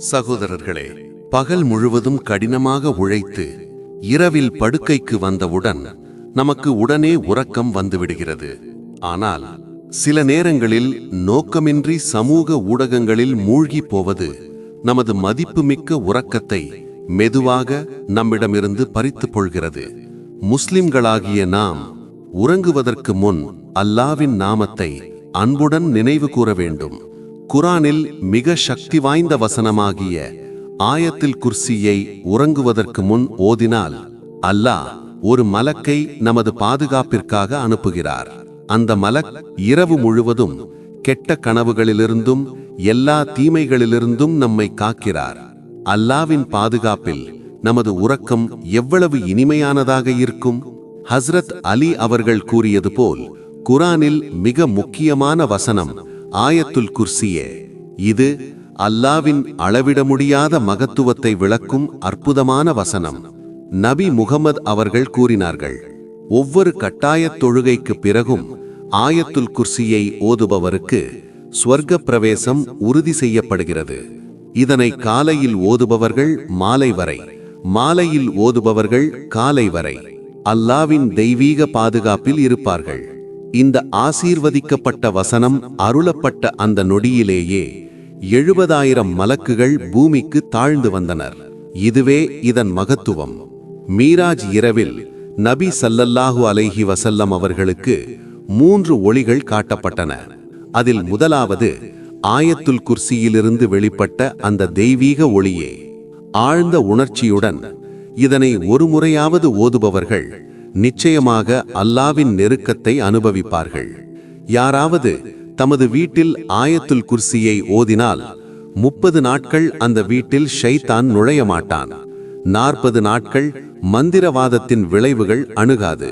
சகோதரர்களே, பகல் முழுவதும் கடினமாக உழைத்து இரவில் படுக்கைக்கு வந்தவுடன் நமக்கு உடனே உறக்கம் வந்துவிடுகிறது. ஆனால் சில நேரங்களில் நோக்கமின்றி சமூக ஊடகங்களில் மூழ்கி போவது நமது மதிப்புமிக்க உறக்கத்தை மெதுவாக நம்மிடமிருந்து பறித்துக் கொள்கிறது. முஸ்லிம்களாகிய நாம் உறங்குவதற்கு முன் அல்லாவின் நாமத்தை அன்புடன் நினைவு கூற வேண்டும். குரானில் மிக சக்தி வாய்ந்த வசனமாகிய ஆயத்தில் குர்சியை உறங்குவதற்கு முன் ஓதினால் அல்லாஹ் ஒரு மலக்கை நமது பாதுகாப்பிற்காக அனுப்புகிறார். அந்த மலக் இரவு முழுவதும் கெட்ட கனவுகளிலிருந்தும் எல்லா தீமைகளிலிருந்தும் நம்மை காக்கிறார். அல்லாவின் பாதுகாப்பில் நமது உறக்கம் எவ்வளவு இனிமையானதாக இருக்கும். ஹஸ்ரத் அலி அவர்கள் கூறியது போல், குரானில் மிக முக்கியமான வசனம் ஆயத்துல் குர்சியே. இது அல்லாவின் அளவிட முடியாத மகத்துவத்தை விளக்கும் அற்புதமான வசனம். நபி முகமது அவர்கள் கூறினார்கள், ஒவ்வொரு கட்டாயத் தொழுகைக்கு பிறகும் ஆயத்துல் குர்சியை ஓதுபவருக்கு ஸ்வர்க்க பிரவேசம் உறுதி செய்யப்படுகிறது. இதனை காலையில் ஓதுபவர்கள் மாலை வரை, மாலையில் ஓதுபவர்கள் காலை வரை அல்லாவின் தெய்வீக பாதுகாப்பில் இருப்பார்கள். இந்த ஆசீர்வதிக்கப்பட்ட வசனம் அருளப்பட்ட அந்த நொடியிலேயே 70,000 மலக்குகள் பூமிக்கு தாழ்ந்து வந்தனர். இதுவே இதன் மகத்துவம். மீராஜ் இரவில் நபி ஸல்லல்லாஹு அலைஹி வஸல்லம் அவர்களுக்கு 3 ஒளிகள் காட்டப்பட்டன. அதில் முதலாவது ஆயத்துல் குர்சியிலிருந்து வெளிப்பட்ட அந்த தெய்வீக ஒளியே. ஆழ்ந்த உணர்ச்சியுடன் இதனை ஒரு முறையாவது ஓதுபவர்கள் நிச்சயமாக அல்லாவின் நெருக்கத்தை அனுபவிப்பார்கள். யாராவது தமது வீட்டில் ஆயத்துல் குர்சியை ஓதினால் 30 நாட்கள் அந்த வீட்டில் ஷைத்தான் நுழைய மாட்டான். 40 நாட்கள் மந்திரவாதத்தின் விளைவுகள் அணுகாது.